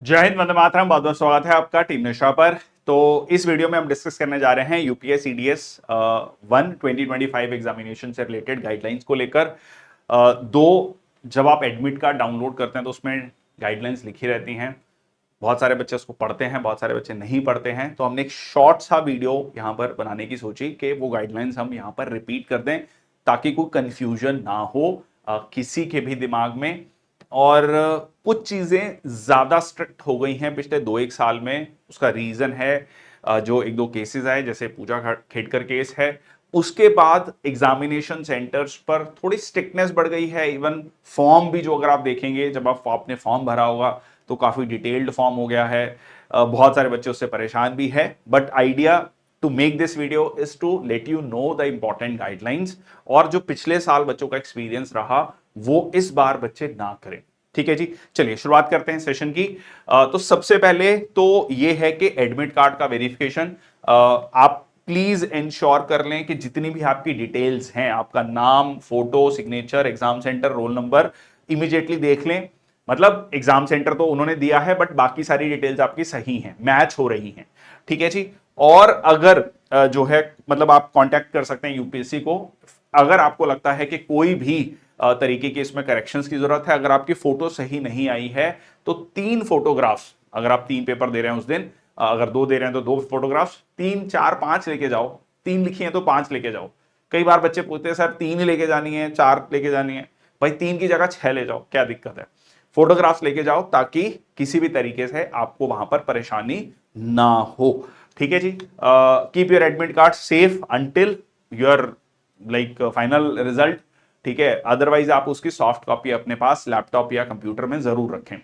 जय हिंद, वंदे मातरम। बहुत बहुत स्वागत है आपका टीम निशा पर। तो इस वीडियो में हम डिस्कस करने जा रहे हैं यूपीएस सीडीएस 2025 एग्जामिनेशन से रिलेटेड गाइडलाइंस को लेकर। जब आप एडमिट कार्ड डाउनलोड करते हैं तो उसमें गाइडलाइंस लिखी रहती हैं। बहुत सारे बच्चे उसको पढ़ते हैं, बहुत सारे बच्चे नहीं पढ़ते हैं। तो हमने एक शॉर्ट सा वीडियो यहाँ पर बनाने की सोची कि वो गाइडलाइंस हम यहाँ पर रिपीट कर दें ताकि कोई कंफ्यूजन ना हो किसी के भी दिमाग में। और कुछ चीजें ज्यादा स्ट्रिक्ट हो गई हैं पिछले 2-1 साल में। उसका रीजन है जो एक दो केसेस आए, जैसे पूजा खेडकर केस है। उसके बाद एग्जामिनेशन सेंटर्स पर थोड़ी स्ट्रिक्टनेस बढ़ गई है। इवन फॉर्म भी, जो अगर आप देखेंगे, जब आपने फॉर्म भरा होगा तो काफी डिटेल्ड फॉर्म हो गया है। बहुत सारे बच्चे उससे परेशान भी है। But idea to make this video is to let you know the important guidelines, और जो पिछले साल बच्चों का एक्सपीरियंस रहा वो इस बार बच्चे ना करें। ठीक है जी, चलिए शुरुआत करते हैं सेशन की। तो सबसे पहले तो ये है कि एडमिट कार्ड का वेरिफिकेशन आप प्लीज इंश्योर कर लें कि जितनी भी आपकी डिटेल्स हैं, आपका नाम, photo, signature, exam centre, roll number, immediately देख लें। मतलब एग्जाम सेंटर तो उन्होंने दिया है, बट बाकी सारी डिटेल्स आपकी सही हैं, मैच हो रही हैं। ठीक है जी। और अगर जो है, मतलब आप कांटेक्ट कर सकते हैं यूपीएससी को अगर आपको लगता है कि कोई भी तरीके की इसमें करेक्शंस की जरूरत है। अगर आपकी फोटो सही नहीं आई है तो 3 फोटोग्राफ्स, अगर आप 3 पेपर दे रहे हैं उस दिन, अगर 2 दे रहे हैं तो 2 फोटोग्राफ्स, 3, 4, 5 लेके जाओ। 3 लिखी हैं तो 5 लेके जाओ। कई बार बच्चे पूछते हैं सर 3 ही लेके जानी है, 4 लेके जानी है। भाई 3 की जगह 6 ले जाओ, क्या दिक्कत है। फोटोग्राफ्स लेके जाओ ताकि किसी भी तरीके से आपको वहां पर परेशानी ना हो। ठीक है जी। Keep your admit card safe until your like final result. ठीक है, अदरवाइज आप उसकी सॉफ्ट कॉपी अपने पास लैपटॉप या कंप्यूटर में जरूर रखें।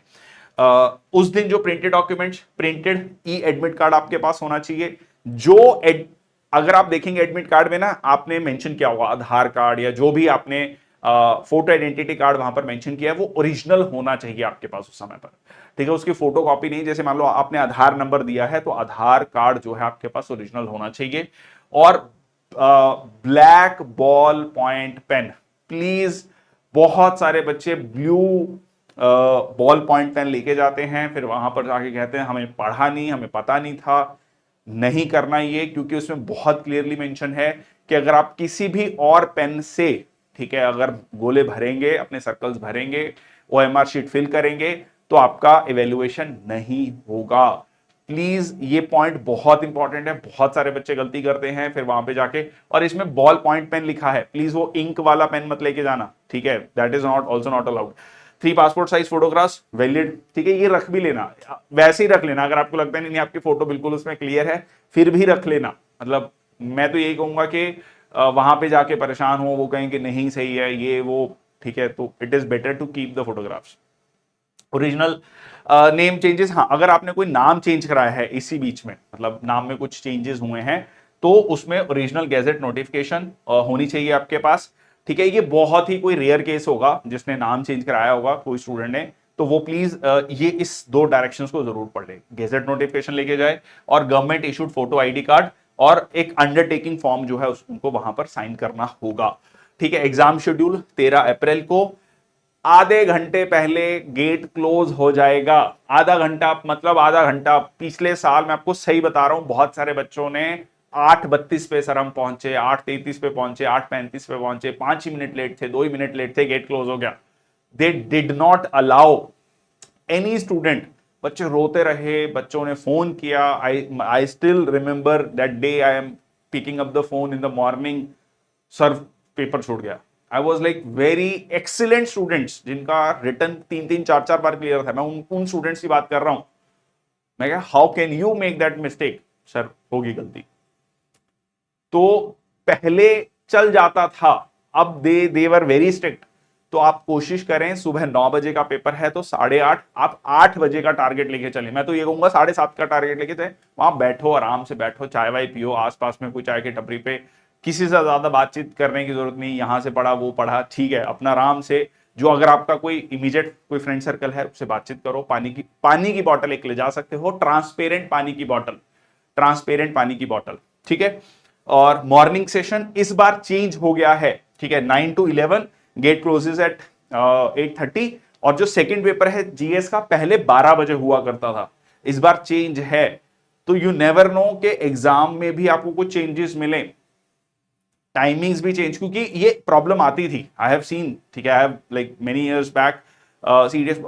उस दिन जो प्रिंटेड डॉक्यूमेंट्स, प्रिंटेड ई एडमिट कार्ड आपके पास होना चाहिए। अगर आप देखेंगे एडमिट कार्ड में ना, आपने मेंशन किया होगा आधार कार्ड या जो भी आपने फोटो आइडेंटिटी कार्ड वहां पर मेंशन किया है, वो ओरिजिनल होना चाहिए आपके पास उस समय पर। ठीक है, उसकी फोटो कॉपी नहीं। जैसे मान लो आपने आधार नंबर दिया है तो आधार कार्ड जो है आपके पास ओरिजिनल होना चाहिए। और black ball point pen please. बहुत सारे बच्चे ब्लू बॉल पॉइंट पेन लेके जाते हैं, फिर वहां पर जाके कहते हैं हमें पढ़ा नहीं, हमें पता नहीं था। नहीं करना ये, क्योंकि उसमें बहुत क्लियरली मेंशन है कि अगर आप किसी भी और पेन से, ठीक है, अगर गोले भरेंगे, अपने सर्कल्स भरेंगे, ओएमआर शीट फिल करेंगे, तो आपका इवेल्युएशन नहीं होगा। प्लीज, ये पॉइंट बहुत इंपॉर्टेंट है। बहुत सारे बच्चे गलती करते हैं फिर वहां पे जाके, और इसमें बॉल पॉइंट पेन लिखा है, प्लीज वो इंक वाला पेन मत लेके जाना। ठीक है, that is not also not allowed. 3 passport size photographs valid, ठीक है, ये रख भी लेना। वैसे ही रख लेना, अगर आपको लगता है नहीं आपकी फोटो बिल्कुल उसमें क्लियर है, फिर भी रख लेना। मतलब मैं तो यही कहूंगा कि वहां पे जाके परेशान हो, वो कहें कि नहीं सही है ये वो। ठीक है, तो it is better to keep the photographs original. Name changes, हाँ, अगर आपने कोई नाम चेंज कराया है इसी बीच में, मतलब नाम में कुछ चेंजेस हुए हैं, तो उसमें ओरिजिनल गैजेट नोटिफिकेशन होनी चाहिए आपके पास। ठीक है, ये बहुत ही कोई रेयर केस होगा जिसने नाम चेंज कराया होगा कोई स्टूडेंट ने, तो वो प्लीज ये इस 2 डायरेक्शंस को जरूर पढ़ ले। गैजेट नोटिफिकेशन लेके जाए, और government issued photo ID card, और एक अंडरटेकिंग फॉर्म जो है उनको वहां पर साइन करना होगा। ठीक है, एग्जाम शेड्यूल 13 अप्रैल को। आधे घंटे पहले गेट क्लोज हो जाएगा। आधा घंटा मतलब आधा घंटा। पिछले साल मैं आपको सही बता रहा हूं, बहुत सारे बच्चों ने 8:32 पे सर हम पहुंचे, 8:33 पे पहुंचे, 8:35 पे पहुंचे, 5 ही मिनट लेट थे, 2 ही मिनट लेट थे, गेट क्लोज हो गया। They did not allow any student. बच्चे रोते रहे, बच्चों ने फोन किया। I still remember that day. I am picking up the phone in the morning, sir paper छूट गया। I was like very excellent students जिनका रिटर्न 3-3, 4-4 बार क्लियर था, मैं उन स्टूडेंट्स की बात कर रहा हूं। मैं क्या, how can you make that mistake. Sir होगी गलती। तो पहले चल जाता था, अब दे देवर वेरी स्ट्रिक्ट। तो आप कोशिश करें, सुबह 9 बजे का पेपर है तो 8:30, आप 8 बजे का टारगेट लेके चले। मैं तो ये कहूंगा 7:30 का टारगेट लेके थे। वहां बैठो, आराम से बैठो, चाय वाय पियो, आसपास में कोई चाय की टपरी पे। किसी से ज्यादा बातचीत करने की जरूरत नहीं, यहां से पढ़ा वो पढ़ा, ठीक है, अपना आराम से। जो अगर आपका कोई इमीडिएट कोई फ्रेंड सर्कल है उससे बातचीत करो। पानी की बॉटल एक ले जा सकते हो, ट्रांसपेरेंट पानी की बॉटल, ट्रांसपेरेंट पानी की बॉटल। ठीक है। और मॉर्निंग सेशन इस बार चेंज हो गया है। ठीक है, 9 to 11, गेट क्लोजेज एट 8:30। और जो सेकंड पेपर है जीएस का, पहले 12 बजे हुआ करता था, इस बार चेंज है। तो यू नेवर नो कि एग्जाम में भी आपको कुछ चेंजेस मिले, टाइमिंग्स भी चेंज, क्योंकि ये प्रॉब्लम आती थी, आई हैव सीन, ठीक है, I have like many years back serious,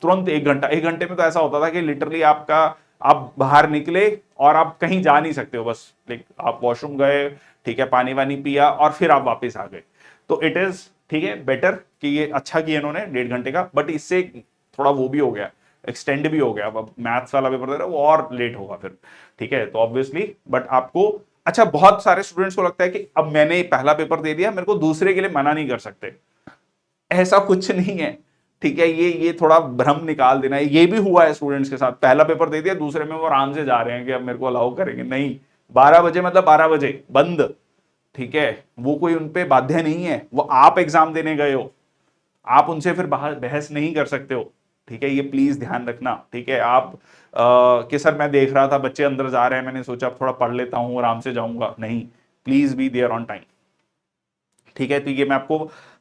तुरंत 1 घंटा, 1 घंटे में तो ऐसा होता था कि लिटरली आपका, आप बाहर निकले और आप कहीं जा नहीं सकते हो, बस लाइक आप वॉशरूम गए, ठीक है, पानी वानी पिया और फिर आप वापस आ गए। तो इट इज, ठीक है, बेटर कि ये अच्छा किया इन्होंने 1.5 घंटे का, बट इससे थोड़ा वो भी हो गया, एक्सटेंड भी हो गया, अब मैथ्स वाला पेपर दे रहा है वो और लेट होगा फिर, ठीक है, तो ऑब्वियसली, बट आपको, अच्छा, बहुत सारे स्टूडेंट्स को लगता है कि अब मैंने पहला पेपर दे दिया, मेरे को दूसरे के लिए मना नहीं कर सकते, ऐसा कुछ नहीं है, ठीक है, ये थोड़ा भ्रम निकाल देना है, ये भी हुआ है स्टूडेंट्स के साथ, पहला पेपर दे दिया, दूसरे में वो आराम से जा रहे हैं कि अब मेरे को अलाउ करेंगे, नहीं, 12 बजे मतलब 12 बजे बंद, ठीक है, वो कोई उनपे बाध्य नहीं है, वो आप एग्जाम देने गए हो, आप उनसे फिर बहस नहीं कर सकते हो, ठीक है, ये प्लीज ध्यान रखना, ठीक है, आप कि सर मैं देख रहा था बच्चे अंदर जा रहे हैं, मैंने सोचा थोड़ा पढ़ लेता हूं, आराम से जाऊंगा, नहीं, please be there on time, ठीक है। तो ये मैं आपको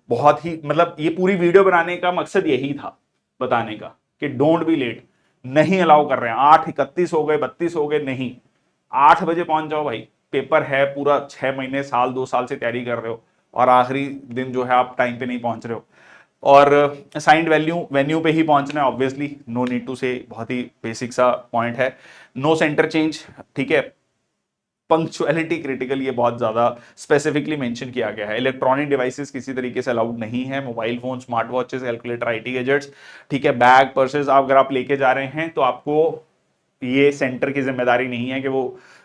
बहुत ही, मतलब ये पूरी वीडियो बनाने का मकसद यही था, बताने का कि डोंट बी लेट, नहीं अलाउ कर रहे हैं, 8:31 हो गए, 32 हो गए, नहीं, 8 बजे पहुंच जाओ भाई, पेपर है, पूरा 6 महीने, साल 2 साल से तैयारी कर रहे हो, और आखिरी दिन जो है आप टाइम पे नहीं पहुंच रहे हो, और असाइंड वेन्यू पे ही पहुंचना है, ऑब्वियसली, नो नीड टू से, बहुत ही बेसिक सा पॉइंट है, नो सेंटर चेंज, ठीक है, पंक्चुअलिटी क्रिटिकल, ये बहुत ज्यादा स्पेसिफिकली मेंशन किया गया है, इलेक्ट्रॉनिक डिवाइसेस किसी तरीके से अलाउड नहीं है, mobile phone, smart watches, calculator, IT gadgets, ठीक है, बैग, पर्सेस अगर आप लेके जा रहे हैं तो आपको, ये सेंटर की जिम्मेदारी नहीं है कि वो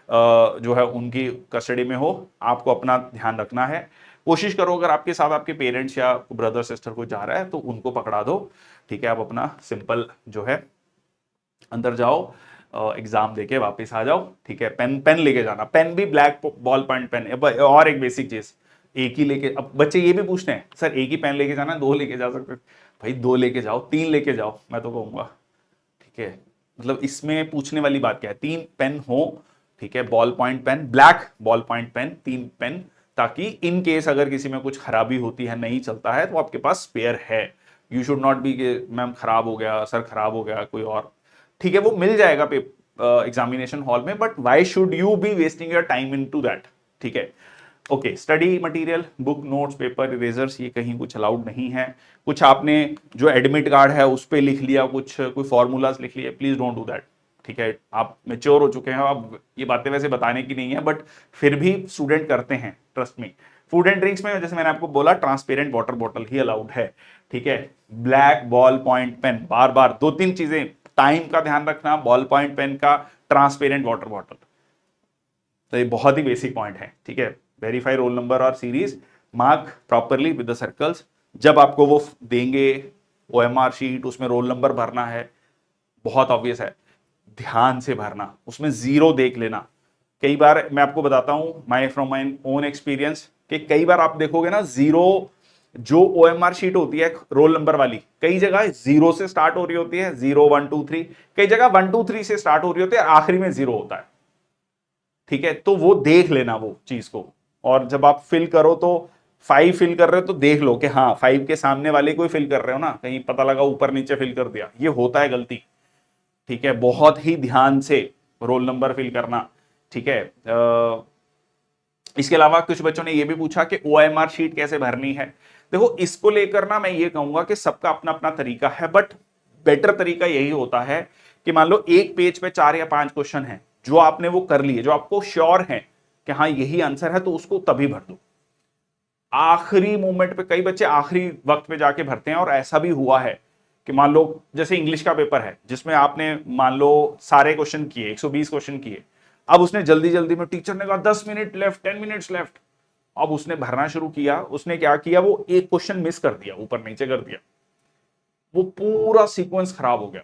जो है उनकी कस्टडी में हो, आपको अपना ध्यान रखना है, कोशिश करो अगर आपके साथ आपके पेरेंट्स या ब्रदर सिस्टर को जा रहा है तो उनको पकड़ा दो, ठीक है, आप अपना सिंपल जो है अंदर जाओ, एग्जाम देके वापस आ जाओ, ठीक है, पेन पेन लेके जाना, पेन भी ब्लैक बॉल पॉइंट पेन, और एक बेसिक चीज, एक ही लेके, अब बच्चे ये भी पूछते हैं सर एक ही पेन लेके जाना, दो लेके जा सकते, भाई 2 लेके जाओ, 3 लेके जाओ, मैं तो कहूंगा, ठीक है, मतलब इसमें पूछने वाली बात क्या है, 3 पेन हो, ठीक है, ball point pen, black ball point pen, 3 pen, ताकि इन केस अगर किसी में कुछ खराबी होती है, नहीं चलता है, तो आपके पास स्पेयर है, यू शुड नॉट बी कि मैम खराब हो गया, सर खराब हो गया, कोई और, ठीक है, वो मिल जाएगा एग्जामिनेशन हॉल में, but why should you be wasting your time in to that, ठीक है, okay, study material, book, notes, paper, erasers, ये कहीं कुछ अलाउड नहीं है, कुछ आपने जो एडमिट कार्ड है उस पर लिख लिया, कुछ कोई फॉर्मूलाज लिख लिया, प्लीज डोंट डू दैट, ठीक है, आप मेच्योर हो चुके हैं, अब ये बातें वैसे बताने की नहीं है, बट फिर भी स्टूडेंट करते हैं, trust me, food and drinks में जैसे मैंने आपको बोला, ट्रांसपेरेंट वाटर बॉटल ही अलाउड है, ठीक है, ब्लैक बॉल पॉइंट पेन, बार बार 2-3 चीजें, टाइम का ध्यान रखना, बॉल पॉइंट पेन का, ट्रांसपेरेंट वाटर बॉटल, तो ये बहुत ही बेसिक पॉइंट है, ठीक है, वेरीफाई रोल नंबर और series, mark properly with the circles, जब आपको वो देंगे ओएमआर शीट, उसमें रोल नंबर भरना है, बहुत ऑब्वियस है, ध्यान से भरना, उसमें जीरो देख लेना, कई बार मैं आपको बताता हूं, माई फ्रॉम माई ओन एक्सपीरियंस, कि कई बार आप देखोगे ना, जीरो जो ओएमआर शीट होती है रोल नंबर वाली, कई जगह जीरो से स्टार्ट हो रही होती है, 0 1 2 3, कई जगह 1 2 3 से स्टार्ट हो रही होती है, आखिरी में जीरो होता है, ठीक है, तो वो देख लेना वो चीज को, और जब आप फिल करो तो 5 फिल कर रहे हो तो देख लो कि हाँ 5 के सामने वाले को फिल कर रहे हो ना, कहीं पता लगा ऊपर नीचे फिल कर दिया, ये होता है गलती, ठीक है, बहुत ही ध्यान से रोल नंबर फिल करना, ठीक है। इसके अलावा कुछ बच्चों ने ये भी पूछा कि ओएमआर शीट कैसे भरनी है, देखो इसको लेकर ना मैं ये कहूंगा कि सबका अपना अपना तरीका है, बट बेटर तरीका यही होता है कि मान लो एक पेज पे 4 या 5 क्वेश्चन है, जो आपने वो कर लिए, जो आपको श्योर है कि हाँ यही आंसर है, तो उसको तभी भर दो, आखिरी मोमेंट पे कई बच्चे आखिरी वक्त पे जाके भरते हैं, और ऐसा भी हुआ है कि मान लो जैसे इंग्लिश का पेपर है जिसमें आपने मान लो सारे क्वेश्चन किए, 120 क्वेश्चन किए, अब उसने जल्दी जल्दी में, टीचर ने कहा 10 मिनट लेफ्ट, 10 मिनट्स लेफ्ट, अब उसने भरना शुरू किया, उसने क्या किया, वो एक क्वेश्चन मिस कर दिया, ऊपर नीचे कर दिया, वो पूरा सीक्वेंस खराब हो गया,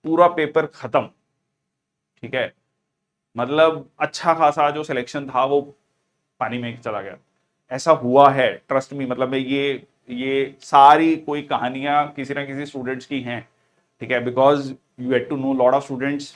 पूरा पेपर खत्म, ठीक है, मतलब अच्छा खासा जो सिलेक्शन था वो पानी में चला गया, ऐसा हुआ है, ट्रस्ट मी, मतलब ये सारी कोई कहानियां किसी ना किसी स्टूडेंट्स की हैं, ठीक है, because you had to know lot of students,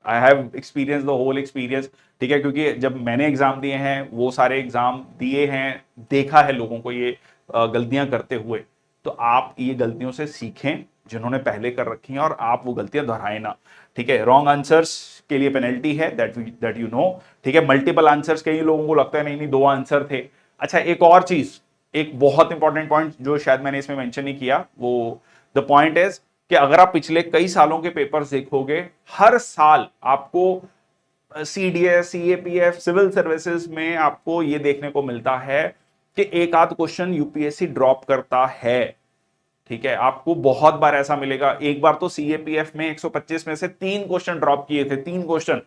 I have experience the whole experience, ठीक है, क्योंकि जब मैंने एग्जाम दिए हैं, वो सारे एग्जाम दिए हैं, देखा है लोगों को ये गलतियां करते हुए, तो आप ये गलतियों से सीखें जिन्होंने पहले कर रखी हैं, और आप वो गलतियां दोहराएं ना। ठीक है, रॉन्ग आंसर्स के लिए पेनल्टी है, दैट यू नो। ठीक है, मल्टीपल आंसर्स कई लोगों को लगता है नहीं नहीं 2 आंसर थे। अच्छा, एक और चीज, एक बहुत इंपॉर्टेंट पॉइंट जो शायद मैंने इसमें मेंशन नहीं किया, वो द पॉइंट इज कि अगर आप पिछले कई सालों के पेपर्स देखोगे, हर साल आपको सीडीएस, सीएपीएफ, सिविल सर्विसेज में आपको यह देखने को मिलता है कि एक आध क्वेश्चन यूपीएससी ड्रॉप करता है। ठीक है, आपको बहुत बार ऐसा मिलेगा। एक बार तो सीएपीएफ में 125 में से 3 क्वेश्चन ड्रॉप किए थे, 3 क्वेश्चन।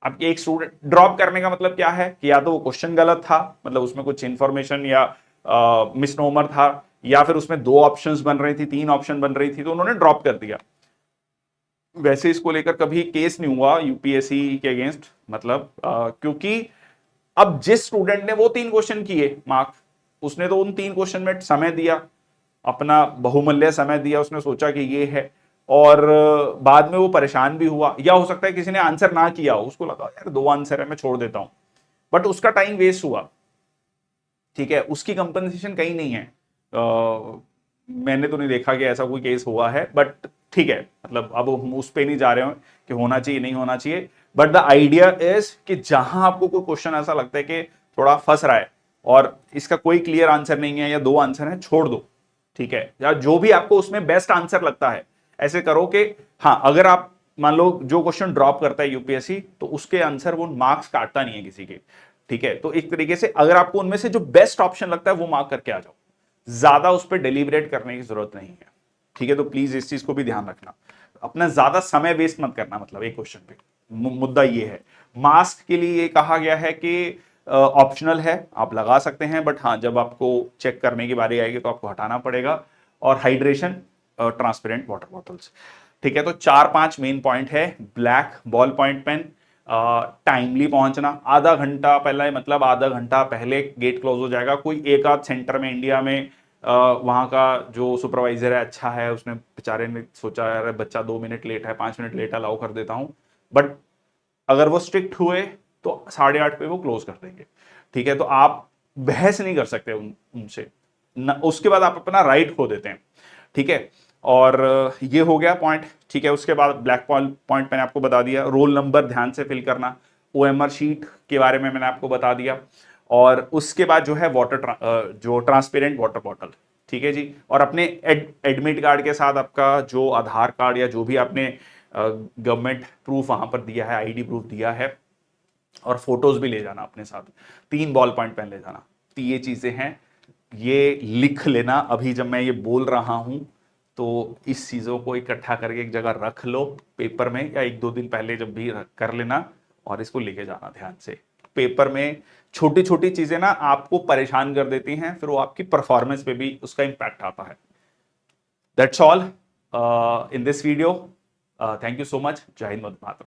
अब एक स्टूडेंट ड्रॉप करने का मतलब क्या है कि या तो वो क्वेश्चन गलत था, मतलब उसमें कुछ इंफॉर्मेशन या मिसनोमर था, या फिर उसमें 2 ऑप्शंस बन रही थी, 3 ऑप्शन बन रही थी, तो उन्होंने ड्रॉप कर दिया। वैसे इसको लेकर कभी केस नहीं हुआ यूपीएससी के अगेंस्ट, मतलब क्योंकि अब जिस स्टूडेंट ने वो 3 क्वेश्चन किए मार्क, उसने तो उन 3 क्वेश्चन में समय दिया, अपना बहुमूल्य समय दिया, उसने सोचा कि ये है, और बाद में वो परेशान भी हुआ। या हो सकता है किसी ने आंसर ना किया, उसको लगा यार 2 आंसर है, मैं छोड़ देता हूं, बट उसका टाइम वेस्ट हुआ। ठीक है, उसकी कंपनसेशन कहीं नहीं है। मैंने तो नहीं देखा कि ऐसा कोई केस हुआ है, बट ठीक है, मतलब अब हम उस पर नहीं जा रहे हो कि होना चाहिए नहीं होना चाहिए, बट द आइडिया इज कि जहां आपको कोई क्वेश्चन ऐसा लगता है कि थोड़ा फंस रहा है और इसका कोई क्लियर आंसर नहीं है या 2 आंसर है, छोड़ दो। ठीक है, या जो भी आपको उसमें बेस्ट आंसर लगता है ऐसे करो कि हाँ, अगर आप मान लो जो क्वेश्चन ड्रॉप करता है यूपीएससी, तो उसके आंसर वो मार्क्स काटता नहीं है किसी के। ठीक है, तो एक तरीके से अगर आपको उनमें से जो बेस्ट ऑप्शन लगता है वो मार्क करके आ जाओ, ज्यादा उस पर डेलिब्रेट करने की जरूरत नहीं है। ठीक है, तो प्लीज इस चीज को भी ध्यान रखना, अपना ज्यादा समय वेस्ट मत करना, मतलब एक क्वेश्चन पे। मुद्दा ये है, मास्क के लिए ये कहा गया है कि ऑप्शनल है, आप लगा सकते हैं, बट हाँ, जब आपको चेक करने की बारी आएगी तो आपको हटाना पड़ेगा। और हाइड्रेशन, ट्रांसपेरेंट वाटर बॉटल्स। ठीक है, तो 4-5 मेन पॉइंट है। Black ball point pen, timely पहुंचना, आधा घंटा पहले, मतलब आधा घंटा पहले गेट क्लोज हो जाएगा। कोई एक आध सेंटर में इंडिया में वहां का जो सुपरवाइजर है अच्छा है, उसने बेचारे ने सोचा यार बच्चा 2 मिनट लेट है, 5 मिनट लेट अलाउ कर देता हूं, बट अगर वो स्ट्रिक्ट हुए तो 8:30 पे वो क्लोज कर देंगे। ठीक है, तो आप बहस नहीं कर सकते उनसे उसके बाद आप अपना राइट खो देते हैं। ठीक है, और ये हो गया पॉइंट। ठीक है, उसके बाद ब्लैक पॉइंट मैंने आपको बता दिया, रोल नंबर ध्यान से फिल करना, ओएमआर शीट के बारे में मैंने आपको बता दिया, और उसके बाद जो है जो ट्रांसपेरेंट वाटर बॉटल। ठीक है जी, और अपने एडमिट कार्ड के साथ आपका जो आधार कार्ड या जो भी आपने गवर्नमेंट प्रूफ वहां पर दिया है, आईडी प्रूफ दिया है, और फोटोज भी ले जाना अपने साथ, 3 बॉल पॉइंट पेन ले जाना। तो ये चीजें हैं, ये लिख लेना। अभी जब मैं ये बोल रहा हूं तो इस चीजों को इकट्ठा करके एक जगह रख लो पेपर में, या 1-2 दिन पहले जब भी कर लेना, और इसको लेके जाना ध्यान से। पेपर में छोटी छोटी चीजें ना आपको परेशान कर देती हैं, फिर वो आपकी परफॉर्मेंस पे भी उसका इंपैक्ट आता है। That's all in this video. Thank you so much. जय हिंद, वंदे मातरम।